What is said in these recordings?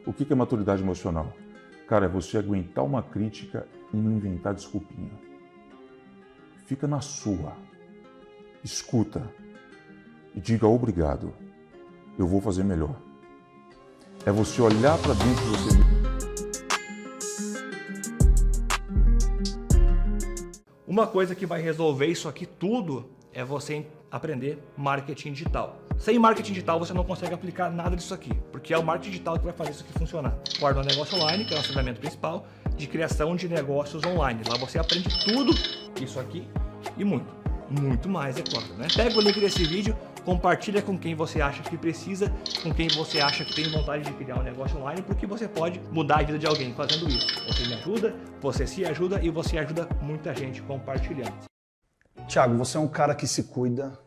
O que é maturidade emocional? Cara, é você aguentar uma crítica e não inventar desculpinha. Fica na sua. Escuta e diga obrigado. Eu vou fazer melhor. É você olhar para dentro de você mesmo. Uma coisa que vai resolver isso aqui tudo é você aprender marketing digital. Sem marketing digital você não consegue aplicar nada disso aqui, porque é o marketing digital que vai fazer isso aqui funcionar. Guarda um negócio online, que é o nosso ferramenta principal de criação de negócios online. Lá você aprende tudo isso aqui e muito mais, é claro, né? Pega o link desse vídeo, compartilha com quem você acha que precisa, com quem você acha que tem vontade de criar um negócio online, porque você pode mudar a vida de alguém fazendo isso. Você me ajuda, você se ajuda e você ajuda muita gente compartilhando. Thiago, você é um cara que se cuida,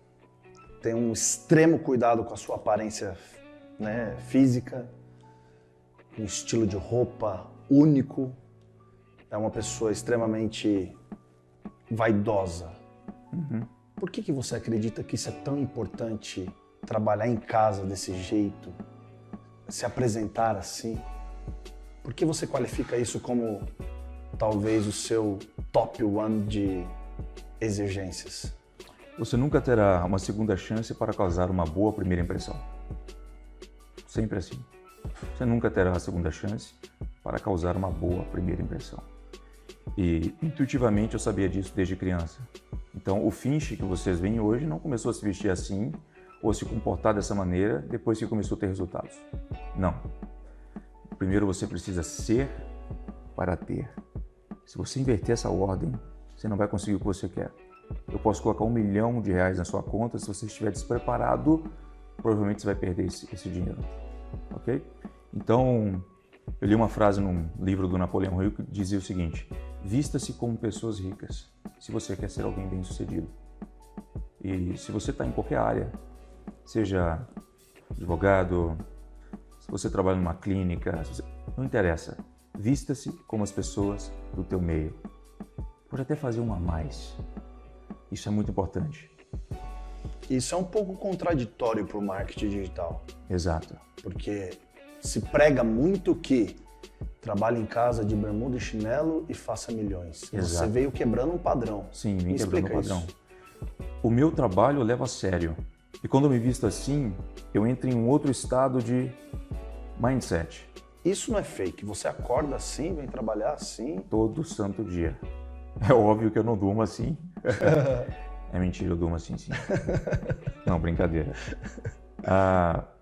tem um extremo cuidado com a sua aparência, né, física, um estilo de roupa único, é uma pessoa extremamente vaidosa. Por que você acredita que isso é tão importante, trabalhar em casa desse jeito, se apresentar assim? Por que você qualifica isso como talvez o seu top one de exigências? Você nunca terá uma segunda chance para causar uma boa primeira impressão. Sempre assim. Você nunca terá a segunda chance para causar uma boa primeira impressão. E intuitivamente eu sabia disso desde criança. Então o Finch que vocês veem hoje não começou a se vestir assim ou se comportar dessa maneira depois que começou a ter resultados. Não. Primeiro você precisa ser para ter. Se você inverter essa ordem, você não vai conseguir o que você quer. Eu posso colocar R$1 milhão na sua conta, se você estiver despreparado, provavelmente você vai perder esse dinheiro. Ok? Então, eu li uma frase num livro do Napoleão Hill que dizia o seguinte: vista-se como pessoas ricas, se você quer ser alguém bem-sucedido. E se você está em qualquer área, seja advogado, se você trabalha numa clínica, não interessa, vista-se como as pessoas do teu meio. Pode até fazer uma a mais. Isso é muito importante. Isso é um pouco contraditório para o marketing digital. Exato. Porque se prega muito que trabalhe em casa de bermuda e chinelo e faça milhões. Exato. Você veio quebrando um padrão. Sim, vim quebrando o padrão. Isso. O meu trabalho eu levo a sério. E quando eu me visto assim, eu entro em um outro estado de mindset. Isso não é fake. Você acorda assim, vem trabalhar assim. Todo santo dia. É óbvio que eu não durmo assim. É mentira, eu durmo assim, sim. Não, brincadeira.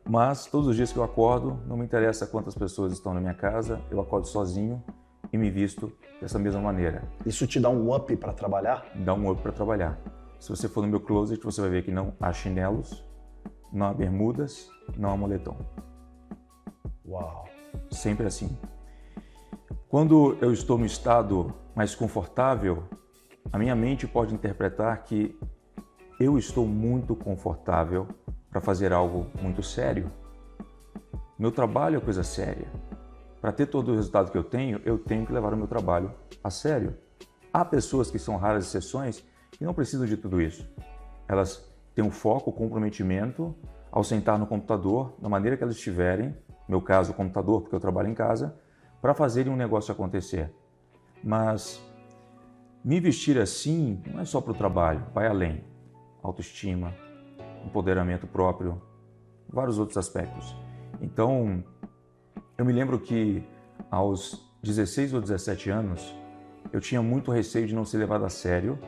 Mas todos os dias que eu acordo, não me interessa quantas pessoas estão na minha casa, eu acordo sozinho e me visto dessa mesma maneira. Isso te dá um up para trabalhar? Dá um up para trabalhar. Se você for no meu closet, você vai ver que não há chinelos, não há bermudas, não há moletom. Uau! Sempre assim. Quando eu estou no estado mais confortável, a minha mente pode interpretar que eu estou muito confortável para fazer algo muito sério. Meu trabalho é coisa séria. Para ter todo o resultado que eu tenho que levar o meu trabalho a sério. Há pessoas que são raras exceções que não precisam de tudo isso. Elas têm um foco, comprometimento ao sentar no computador, da maneira que elas estiverem, no meu caso, o computador, porque eu trabalho em casa, para fazerem um negócio acontecer. Mas me vestir assim não é só para o trabalho, vai além. Autoestima, empoderamento próprio, vários outros aspectos. Então, eu me lembro que aos 16 ou 17 anos, eu tinha muito receio de não ser levado a sério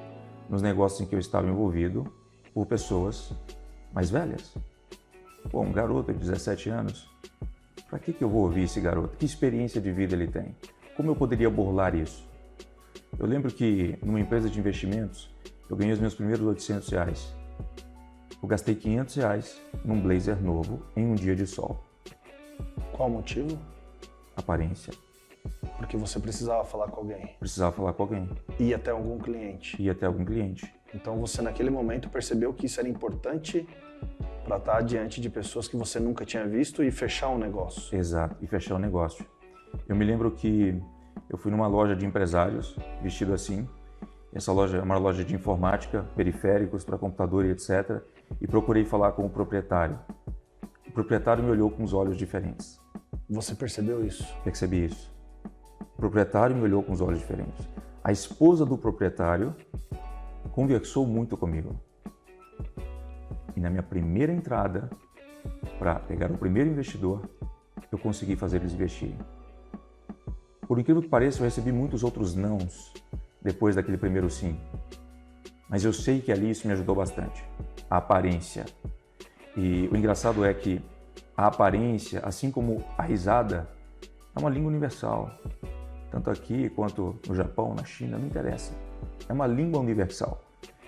nos negócios em que eu estava envolvido por pessoas mais velhas. Pô, um garoto de 17 anos, para que eu vou ouvir esse garoto? Que experiência de vida ele tem? Como eu poderia burlar isso? Eu lembro que numa empresa de investimentos, eu ganhei os meus primeiros R$800. Eu gastei R$500 num blazer novo em um dia de sol. Qual o motivo? Aparência. Porque você precisava falar com alguém. Precisava falar com alguém. Ir até algum cliente. Ir até algum cliente. Então você naquele momento percebeu que isso era importante para estar diante de pessoas que você nunca tinha visto e fechar um negócio. Exato, e fechar um negócio. Eu me lembro que eu fui numa loja de empresários, vestido assim. Essa loja é uma loja de informática, periféricos para computador e etc. E procurei falar com o proprietário. O proprietário me olhou com os olhos diferentes. Você percebeu isso? Percebi isso. O proprietário me olhou com os olhos diferentes. A esposa do proprietário conversou muito comigo. E na minha primeira entrada, para pegar o primeiro investidor, eu consegui fazer eles investirem. Por incrível que pareça, eu recebi muitos outros nãos depois daquele primeiro sim. Mas eu sei que ali isso me ajudou bastante. A aparência. E o engraçado é que a aparência, assim como a risada, é uma língua universal. Tanto aqui quanto no Japão, na China, não interessa. É uma língua universal.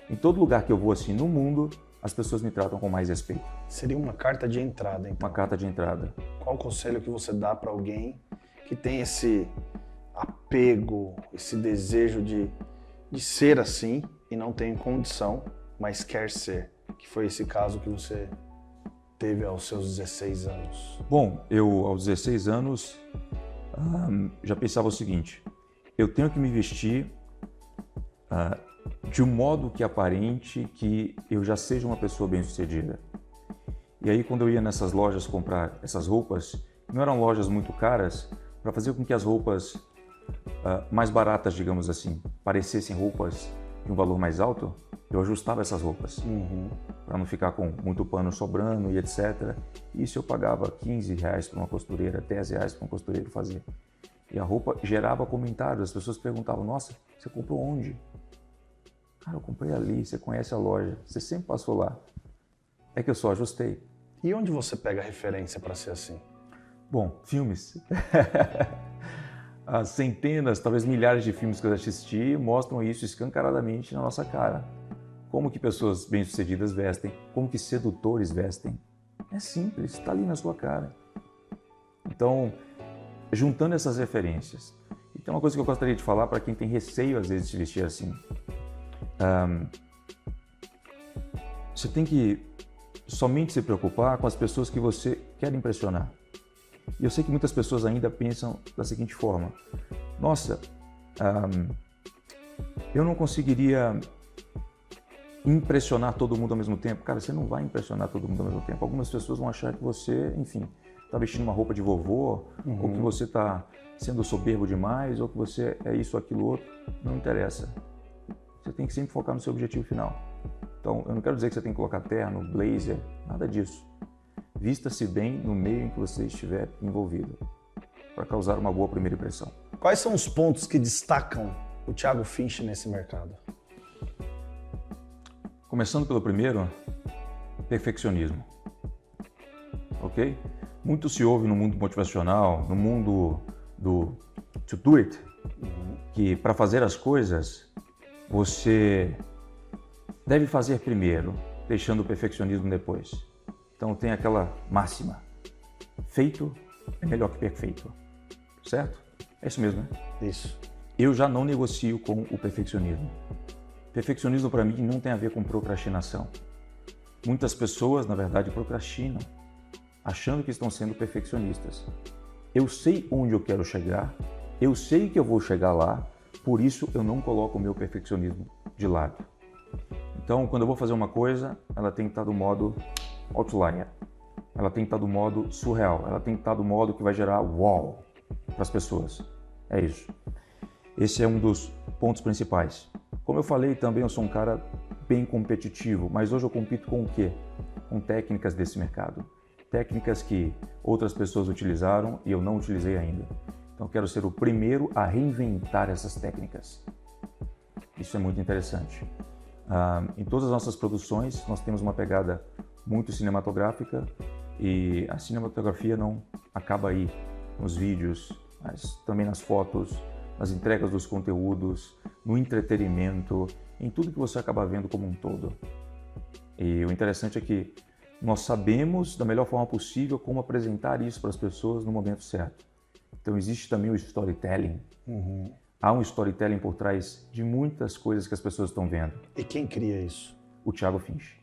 Em todo lugar que eu vou assim no mundo, as pessoas me tratam com mais respeito. Seria uma carta de entrada, então. Uma carta de entrada. Qual o conselho que você dá para alguém que tem esse apego, esse desejo de ser assim e não tem condição, mas quer ser? Que foi esse caso que você teve aos seus 16 anos. Bom, eu aos 16 anos já pensava o seguinte: eu tenho que me vestir de um modo que aparente que eu já seja uma pessoa bem-sucedida. E aí quando eu ia nessas lojas comprar essas roupas, não eram lojas muito caras, para fazer com que as roupas mais baratas, digamos assim, parecessem roupas de um valor mais alto, eu ajustava essas roupas, para não ficar com muito pano sobrando e etc. Isso eu pagava R$15 para uma costureira, R$10 para um costureiro fazer. E a roupa gerava comentários, as pessoas perguntavam: nossa, você comprou onde? Cara, eu comprei ali, você conhece a loja, você sempre passou lá. É que eu só ajustei. E onde você pega referência para ser assim? Bom, filmes. As centenas, talvez milhares de filmes que eu assisti mostram isso escancaradamente na nossa cara. Como que pessoas bem-sucedidas vestem, como que sedutores vestem. É simples, está ali na sua cara. Então, juntando essas referências, e tem uma coisa que eu gostaria de falar para quem tem receio às vezes de se vestir assim. Você tem que somente se preocupar com as pessoas que você quer impressionar. E eu sei que muitas pessoas ainda pensam da seguinte forma: nossa, eu não conseguiria impressionar todo mundo ao mesmo tempo. Cara, você não vai impressionar todo mundo ao mesmo tempo. Algumas pessoas vão achar que você, enfim, está vestindo uma roupa de vovô, ou que você está sendo soberbo demais, ou que você é isso, aquilo, outro. Não interessa. Você tem que sempre focar no seu objetivo final. Então, eu não quero dizer que você tem que colocar terno, blazer, nada disso. Vista-se bem no meio em que você estiver envolvido, para causar uma boa primeira impressão. Quais são os pontos que destacam o Thiago Finch nesse mercado? Começando pelo primeiro, perfeccionismo. Ok? Muito se ouve no mundo motivacional, no mundo do to do it, que para fazer as coisas, você deve fazer primeiro, deixando o perfeccionismo depois. Então tem aquela máxima: feito é melhor que perfeito. Certo? É isso mesmo, né? Isso. Eu já não negocio com o perfeccionismo. Perfeccionismo para mim não tem a ver com procrastinação. Muitas pessoas, na verdade, procrastinam, achando que estão sendo perfeccionistas. Eu sei onde eu quero chegar, eu sei que eu vou chegar lá, por isso eu não coloco o meu perfeccionismo de lado. Então, quando eu vou fazer uma coisa, ela tem que estar do modo outlier, ela tem que estar do modo surreal, ela tem que estar do modo que vai gerar wow para as pessoas. É isso. Esse é um dos pontos principais. Como eu falei também, eu sou um cara bem competitivo, mas hoje eu compito com o quê? Com técnicas desse mercado. Técnicas que outras pessoas utilizaram e eu não utilizei ainda. Então eu quero ser o primeiro a reinventar essas técnicas. Isso é muito interessante. Em todas as nossas produções, nós temos uma pegada muito cinematográfica e a cinematografia não acaba aí nos vídeos, mas também nas fotos, nas entregas dos conteúdos, no entretenimento, em tudo que você acaba vendo como um todo. E o interessante é que nós sabemos da melhor forma possível como apresentar isso para as pessoas no momento certo. Então existe também o storytelling. Há um storytelling por trás de muitas coisas que as pessoas estão vendo. E quem cria isso? O Thiago Finch.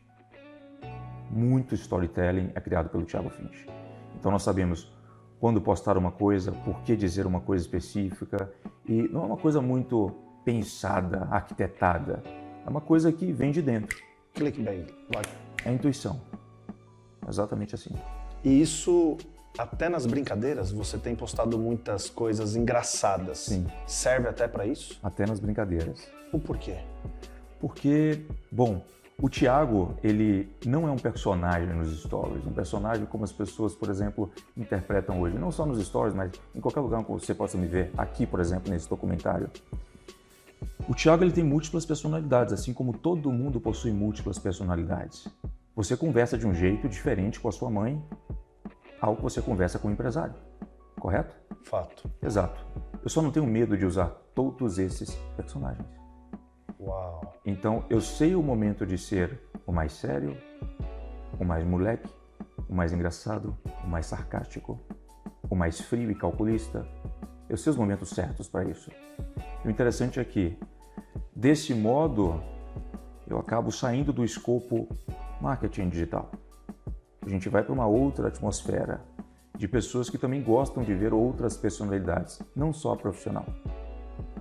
Muito storytelling é criado pelo Thiago Finch. Então nós sabemos quando postar uma coisa, por que dizer uma coisa específica, e não é uma coisa muito pensada, arquitetada. É uma coisa que vem de dentro. Clickbait. É a intuição. Exatamente assim. E isso Até nas brincadeiras, você tem postado muitas coisas engraçadas. Sim. Serve até para isso? Até nas brincadeiras. O porquê? Porque, bom, o Thiago, ele não é um personagem nos stories, um personagem como as pessoas, por exemplo, interpretam hoje. Não só nos stories, mas em qualquer lugar que você possa me ver, aqui, por exemplo, nesse documentário. O Thiago, ele tem múltiplas personalidades, assim como todo mundo possui múltiplas personalidades. Você conversa de um jeito diferente com a sua mãe ao que você conversa com o empresário, correto? Fato. Exato. Eu só não tenho medo de usar todos esses personagens. Uau. Então, eu sei o momento de ser o mais sério, o mais moleque, o mais engraçado, o mais sarcástico, o mais frio e calculista. Eu sei os momentos certos para isso. E o interessante é que, desse modo, eu acabo saindo do escopo marketing digital. A gente vai para uma outra atmosfera de pessoas que também gostam de ver outras personalidades, não só a profissional.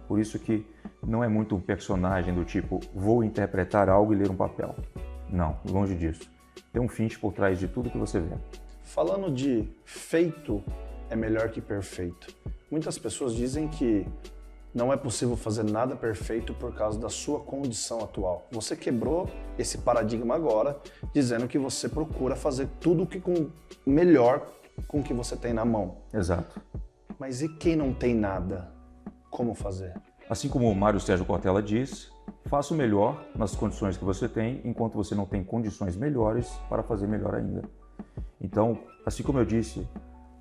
Por isso que não é muito um personagem do tipo, vou interpretar algo e ler um papel. Não, longe disso. Tem um fint por trás de tudo que você vê. Falando de feito é melhor que perfeito. Muitas pessoas dizem que não é possível fazer nada perfeito por causa da sua condição atual. Você quebrou esse paradigma agora, dizendo que você procura fazer tudo o que melhor com o que você tem na mão. Exato. Mas e quem não tem nada? Como fazer? Assim como o Mário Sérgio Cortella diz, faça o melhor nas condições que você tem, enquanto você não tem condições melhores para fazer melhor ainda. Então, assim como eu disse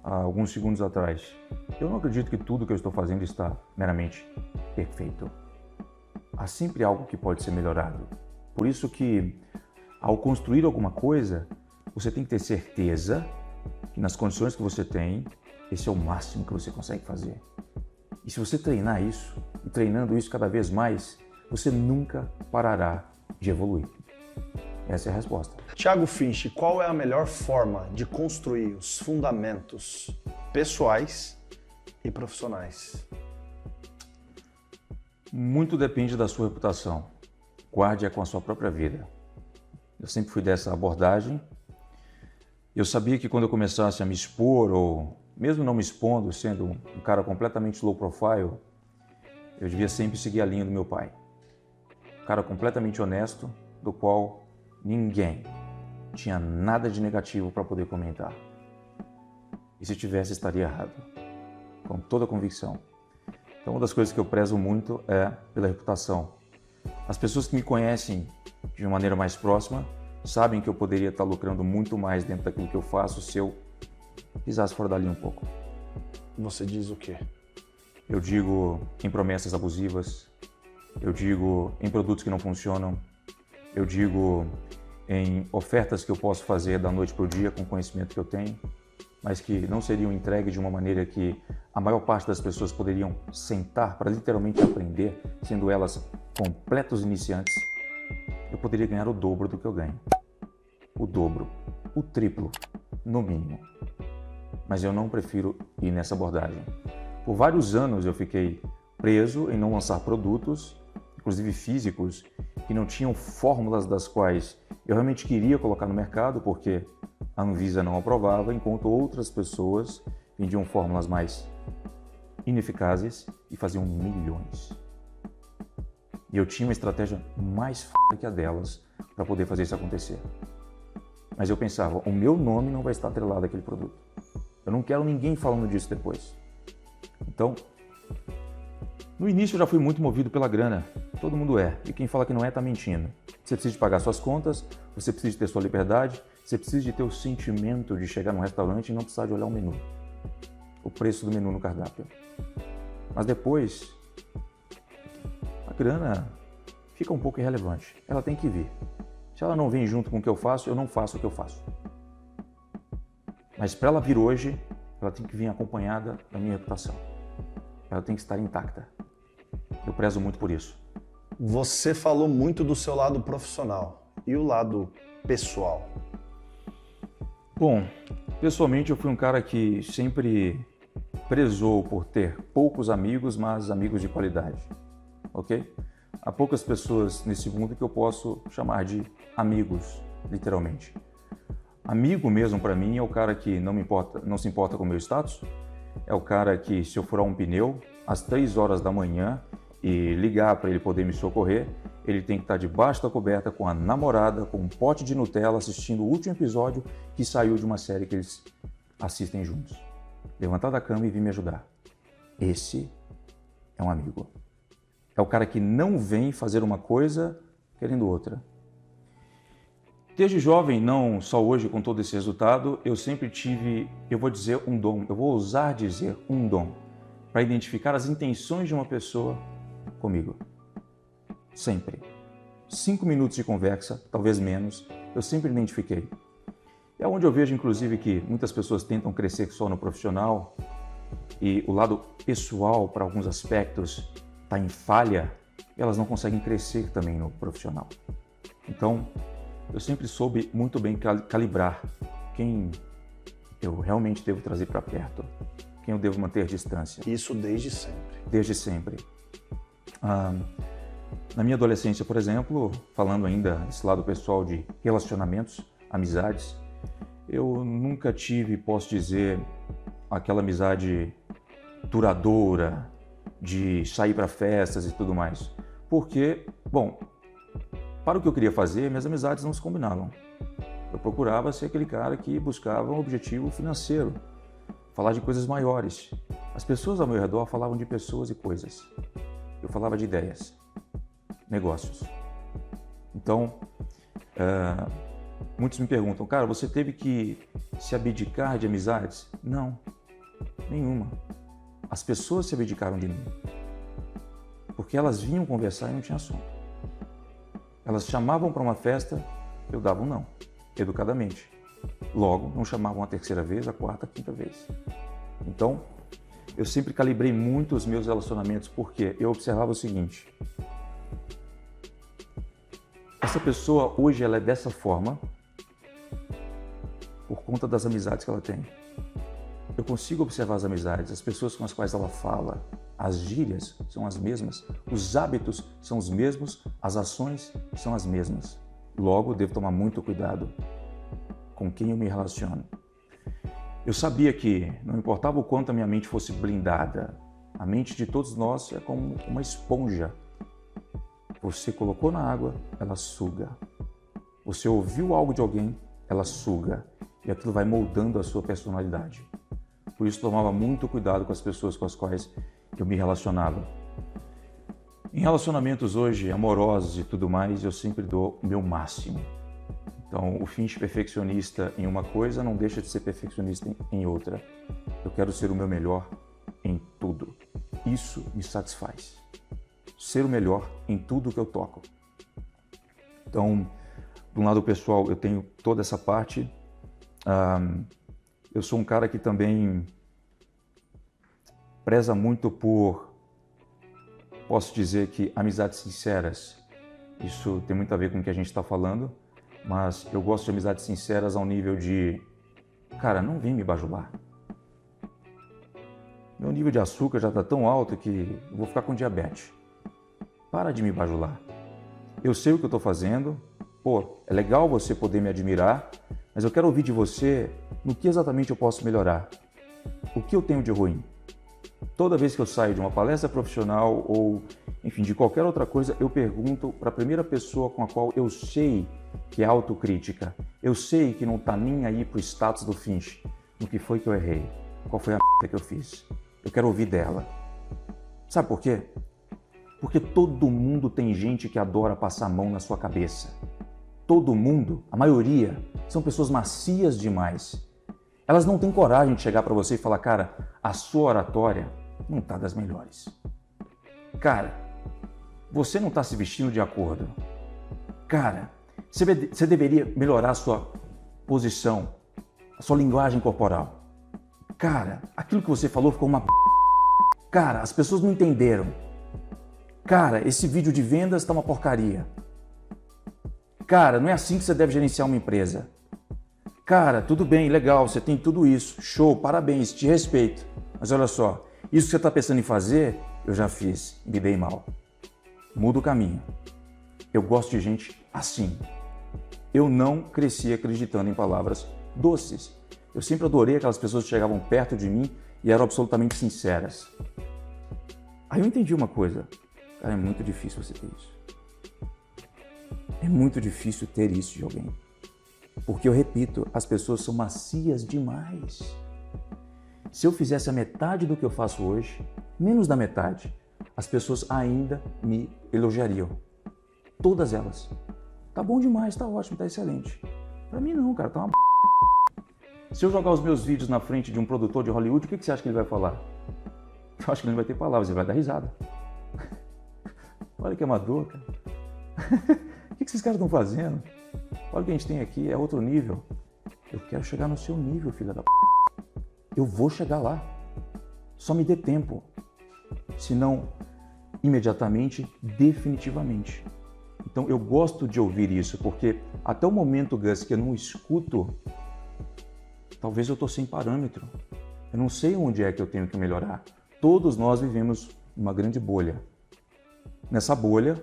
há alguns segundos atrás, eu não acredito que tudo que eu estou fazendo está meramente perfeito. Há sempre algo que pode ser melhorado. Por isso que, ao construir alguma coisa, você tem que ter certeza que nas condições que você tem, esse é o máximo que você consegue fazer. E se você treinar isso, e treinando isso cada vez mais, você nunca parará de evoluir. Essa é a resposta. Thiago Finch, qual é a melhor forma de construir os fundamentos pessoais e profissionais? Muito depende da sua reputação. Guarde-a com a sua própria vida. Eu sempre fui dessa abordagem. Eu sabia que quando eu começasse a me expor, ou mesmo não me expondo, sendo um cara completamente low profile, eu devia sempre seguir a linha do meu pai. Um cara completamente honesto, do qual ninguém tinha nada de negativo para poder comentar. E se tivesse, estaria errado. Com toda a convicção. Então, uma das coisas que eu prezo muito é pela reputação. As pessoas que me conhecem de uma maneira mais próxima sabem que eu poderia estar lucrando muito mais dentro daquilo que eu faço se eu pisasse fora da linha um pouco. Você diz o quê? Eu digo em promessas abusivas, eu digo em produtos que não funcionam, eu digo em ofertas que eu posso fazer da noite para o dia com o conhecimento que eu tenho, mas que não seriam entregues de uma maneira que a maior parte das pessoas poderiam sentar para literalmente aprender, sendo elas completos iniciantes. Eu poderia ganhar o dobro do que eu ganho. O dobro, o triplo, no mínimo. Mas eu não prefiro ir nessa abordagem. Por vários anos eu fiquei preso em não lançar produtos, inclusive físicos, que não tinham fórmulas das quais eu realmente queria colocar no mercado, porque a Anvisa não aprovava, enquanto outras pessoas vendiam fórmulas mais ineficazes e faziam milhões. E eu tinha uma estratégia mais f*** que a delas para poder fazer isso acontecer. Mas eu pensava, o meu nome não vai estar atrelado àquele produto. Eu não quero ninguém falando disso depois. Então, no início eu já fui muito movido pela grana. Todo mundo é. E quem fala que não é, está mentindo. Você precisa de pagar suas contas, você precisa de ter sua liberdade, você precisa de ter o sentimento de chegar num restaurante e não precisar de olhar o menu. O preço do menu no cardápio. Mas depois, a grana fica um pouco irrelevante. Ela tem que vir. Se ela não vem junto com o que eu faço, eu não faço o que eu faço. Mas para ela vir hoje, ela tem que vir acompanhada da minha reputação. Ela tem que estar intacta. Eu prezo muito por isso. Você falou muito do seu lado profissional. E o lado pessoal? Bom, pessoalmente eu fui um cara que sempre prezou por ter poucos amigos, mas amigos de qualidade. Ok? Há poucas pessoas nesse mundo que eu posso chamar de amigos, literalmente. Amigo mesmo para mim é o cara que não se importa com o meu status, é o cara que, se eu furar um pneu às 3 horas da manhã e ligar para ele poder me socorrer, ele tem que estar debaixo da coberta com a namorada, com um pote de Nutella, assistindo o último episódio que saiu de uma série que eles assistem juntos. Levantar da cama e vir me ajudar. Esse é um amigo. É o cara que não vem fazer uma coisa querendo outra. Desde jovem, não só hoje com todo esse resultado, eu sempre tive, eu vou dizer um dom, eu vou ousar dizer um dom, para identificar as intenções de uma pessoa comigo. Sempre. 5 minutos de conversa, talvez menos, eu sempre identifiquei. É onde eu vejo, inclusive, que muitas pessoas tentam crescer só no profissional e o lado pessoal, para alguns aspectos, está em falha, e elas não conseguem crescer também no profissional. Então, eu sempre soube muito bem calibrar quem eu realmente devo trazer para perto, quem eu devo manter distância. Isso desde sempre. Desde sempre. Na minha adolescência, por exemplo, falando ainda desse lado pessoal de relacionamentos, amizades, eu nunca tive, posso dizer, aquela amizade duradoura, de sair para festas e tudo mais. Porque, bom, para o que eu queria fazer, minhas amizades não se combinavam. Eu procurava ser aquele cara que buscava um objetivo financeiro, falar de coisas maiores. As pessoas ao meu redor falavam de pessoas e coisas. Eu falava de ideias, negócios. Então, muitos me perguntam, cara, você teve que se abdicar de amizades? Não, nenhuma. As pessoas se abdicaram de mim, porque elas vinham conversar e não tinha assunto. Elas chamavam para uma festa, eu dava um não, educadamente. Logo, não chamavam a terceira vez, a quarta, a quinta vez. Então, eu sempre calibrei muito os meus relacionamentos, porque eu observava o seguinte: essa pessoa hoje ela é dessa forma por conta das amizades que ela tem. Eu consigo observar as amizades, as pessoas com as quais ela fala, as gírias são as mesmas, os hábitos são os mesmos, as ações são as mesmas. Logo, devo tomar muito cuidado com quem eu me relaciono. Eu sabia que não importava o quanto a minha mente fosse blindada, a mente de todos nós é como uma esponja. Você colocou na água, ela suga. Você ouviu algo de alguém, ela suga. E aquilo vai moldando a sua personalidade. Por isso, tomava muito cuidado com as pessoas com as quais eu me relacionava. Em relacionamentos hoje, amorosos e tudo mais, eu sempre dou o meu máximo. Então, o finge perfeccionista em uma coisa não deixa de ser perfeccionista em outra. Eu quero ser o meu melhor em tudo. Isso me satisfaz. Ser o melhor em tudo que eu toco. Então, do lado pessoal, eu tenho toda essa parte. Eu sou um cara que também preza muito por, posso dizer que, amizades sinceras. Isso tem muito a ver com o que a gente está falando, mas eu gosto de amizades sinceras ao nível de, cara, não vem me bajular. Meu nível de açúcar já está tão alto que eu vou ficar com diabetes. Para de me bajular. Eu sei o que eu estou fazendo, é legal você poder me admirar, mas eu quero ouvir de você no que exatamente eu posso melhorar. O que eu tenho de ruim? Toda vez que eu saio de uma palestra profissional ou, enfim, de qualquer outra coisa, eu pergunto para a primeira pessoa com a qual eu sei que é autocrítica, eu sei que não está nem aí para o status do finge, no que foi que eu errei, qual foi a merda que eu fiz. Eu quero ouvir dela. Sabe por quê? Porque todo mundo tem gente que adora passar a mão na sua cabeça. Todo mundo, a maioria, são pessoas macias demais. Elas não têm coragem de chegar para você e falar, cara, a sua oratória não está das melhores. Cara, você não está se vestindo de acordo. Cara, você deveria melhorar a sua posição, a sua linguagem corporal. Cara, aquilo que você falou ficou uma... Cara, as pessoas não entenderam. Cara, esse vídeo de vendas está uma porcaria. Cara, não é assim que você deve gerenciar uma empresa. Cara, tudo bem, legal, você tem tudo isso, show, parabéns, te respeito. Mas olha só, isso que você está pensando em fazer, eu já fiz, me dei mal. Muda o caminho. Eu gosto de gente assim. Eu não cresci acreditando em palavras doces. Eu sempre adorei aquelas pessoas que chegavam perto de mim e eram absolutamente sinceras. Aí eu entendi uma coisa. Cara, é muito difícil você ter isso. É muito difícil ter isso de alguém. Porque eu repito, as pessoas são macias demais. Se eu fizesse a metade do que eu faço hoje, menos da metade, as pessoas ainda me elogiariam. Todas elas. Tá bom demais, tá ótimo, tá excelente. Pra mim não, cara, tá uma b****. Se eu jogar os meus vídeos na frente de um produtor de Hollywood, o que você acha que ele vai falar? Eu acho que ele não vai ter palavras, ele vai dar risada. Olha que amador, cara. O que esses caras estão fazendo? Olha o que a gente tem aqui, é outro nível. Eu quero chegar no seu nível, filha da p***. Eu vou chegar lá. Só me dê tempo. Se não, imediatamente, definitivamente. Então eu gosto de ouvir isso, porque até o momento, Gus, que eu não escuto, talvez eu estou sem parâmetro. Eu não sei onde é que eu tenho que melhorar. Todos nós vivemos uma grande bolha. Nessa bolha,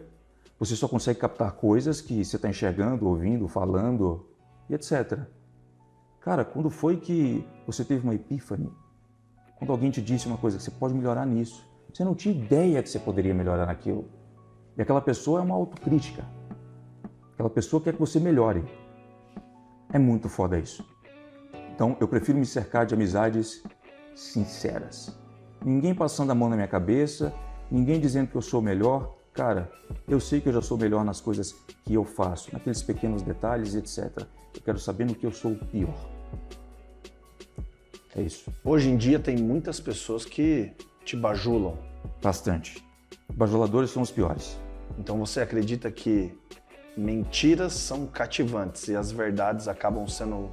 você só consegue captar coisas que você está enxergando, ouvindo, falando e etc. Cara, quando foi que você teve uma epífane? Quando alguém te disse uma coisa que você pode melhorar nisso. Você não tinha ideia que você poderia melhorar naquilo. E aquela pessoa é uma autocrítica. Aquela pessoa quer que você melhore. É muito foda isso. Então, eu prefiro me cercar de amizades sinceras. Ninguém passando a mão na minha cabeça, ninguém dizendo que eu sou melhor. Cara, eu sei que eu já sou melhor nas coisas que eu faço, naqueles pequenos detalhes, etc. Eu quero saber no que eu sou o pior. É isso. Hoje em dia tem muitas pessoas que te bajulam. Bastante. Bajuladores são os piores. Então você acredita que mentiras são cativantes e as verdades acabam sendo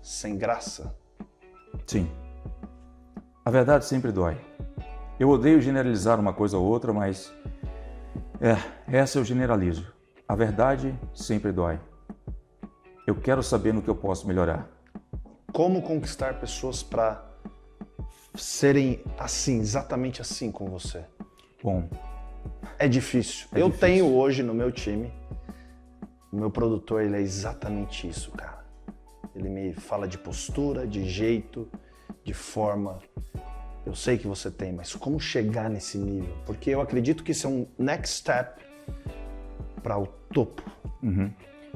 sem graça? Sim. A verdade sempre dói. Eu odeio generalizar uma coisa ou outra, mas essa eu generalizo. A verdade sempre dói. Eu quero saber no que eu posso melhorar. Como conquistar pessoas para serem assim, exatamente assim com você? Bom, é difícil. Eu tenho hoje no meu time, o meu produtor, ele é exatamente isso, cara. Ele me fala de postura, de jeito, de forma. Eu sei que você tem, mas como chegar nesse nível? Porque eu acredito que isso é um next step para o topo. Uhum.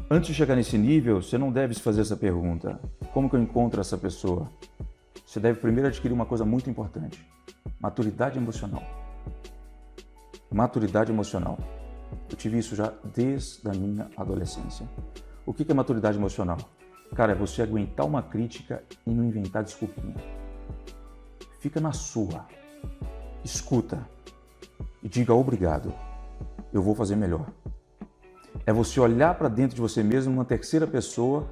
Antes de chegar nesse nível, você não deve se fazer essa pergunta. Como que eu encontro essa pessoa? Você deve primeiro adquirir uma coisa muito importante. Maturidade emocional. Maturidade emocional. Eu tive isso já desde a minha adolescência. O que é maturidade emocional? Cara, é você aguentar uma crítica e não inventar desculpinha. Fica na sua. Escuta. E diga obrigado. Eu vou fazer melhor. É você olhar para dentro de você mesmo, numa terceira pessoa,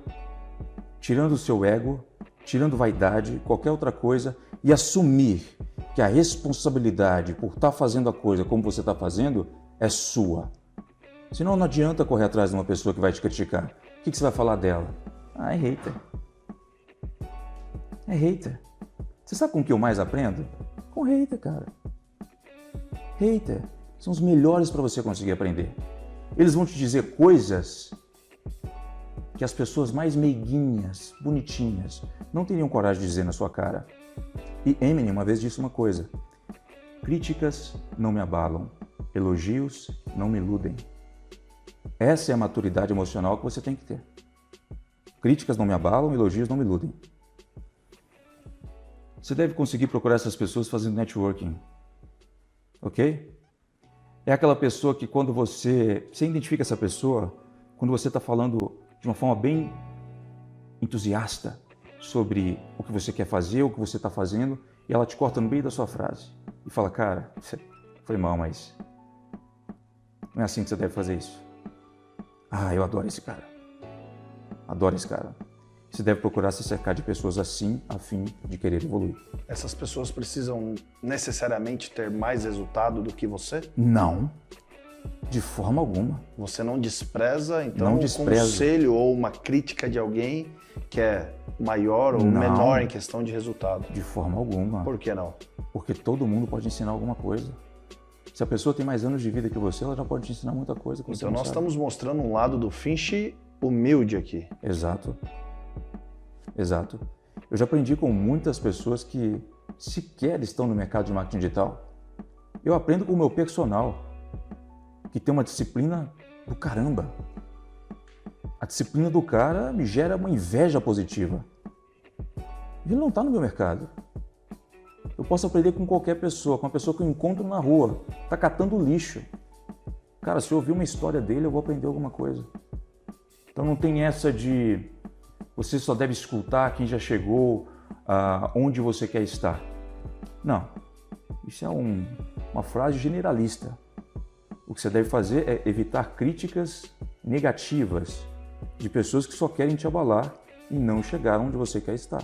tirando o seu ego, tirando vaidade, qualquer outra coisa, e assumir que a responsabilidade por estar fazendo a coisa como você está fazendo é sua. Senão não adianta correr atrás de uma pessoa que vai te criticar. O que você vai falar dela? Ah, é hater. É hater. Você sabe com o que eu mais aprendo? Com hater, cara. Hater são os melhores para você conseguir aprender. Eles vão te dizer coisas que as pessoas mais meiguinhas, bonitinhas, não teriam coragem de dizer na sua cara. E Eminem uma vez disse uma coisa: críticas não me abalam, elogios não me iludem. Essa é a maturidade emocional que você tem que ter. Críticas não me abalam, elogios não me iludem. Você deve conseguir procurar essas pessoas fazendo networking, ok? É aquela pessoa que quando você identifica essa pessoa, quando você está falando de uma forma bem entusiasta sobre o que você quer fazer, o que você está fazendo, e ela te corta no meio da sua frase e fala: cara, foi mal, mas não é assim que você deve fazer isso. Ah, eu adoro esse cara. Adoro esse cara. Você deve procurar se cercar de pessoas assim, a fim de querer evoluir. Essas pessoas precisam necessariamente ter mais resultado do que você? Não, de forma alguma. Você não despreza, então, não um conselho ou uma crítica de alguém que é maior ou menor em questão de resultado? De forma alguma. Por que não? Porque todo mundo pode ensinar alguma coisa. Se a pessoa tem mais anos de vida que você, ela já pode te ensinar muita coisa. Então nós estamos mostrando um lado do Finch humilde aqui. Exato. Exato. Eu já aprendi com muitas pessoas que sequer estão no mercado de marketing digital. Eu aprendo com o meu personal, que tem uma disciplina do caramba. A disciplina do cara me gera uma inveja positiva. Ele não está no meu mercado. Eu posso aprender com qualquer pessoa, com uma pessoa que eu encontro na rua, está catando lixo. Cara, se eu ouvir uma história dele, eu vou aprender alguma coisa. Então não tem essa de você só deve escutar quem já chegou onde você quer estar. Não, isso é uma frase generalista. O que você deve fazer é evitar críticas negativas de pessoas que só querem te abalar e não chegar onde você quer estar.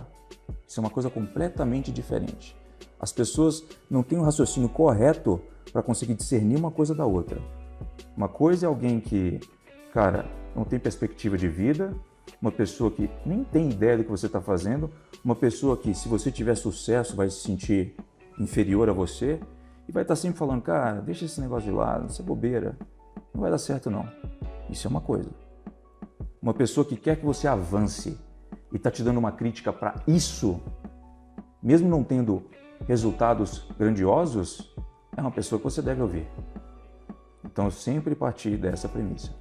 Isso é uma coisa completamente diferente. As pessoas não têm um raciocínio correto para conseguir discernir uma coisa da outra. Uma coisa é alguém que, cara, não tem perspectiva de vida, uma pessoa que nem tem ideia do que você está fazendo, uma pessoa que, se você tiver sucesso, vai se sentir inferior a você e vai estar sempre falando, cara, deixa esse negócio de lado, isso é bobeira, não vai dar certo não. Isso é uma coisa. Uma pessoa que quer que você avance e está te dando uma crítica para isso, mesmo não tendo resultados grandiosos, é uma pessoa que você deve ouvir. Então, eu sempre parti dessa premissa.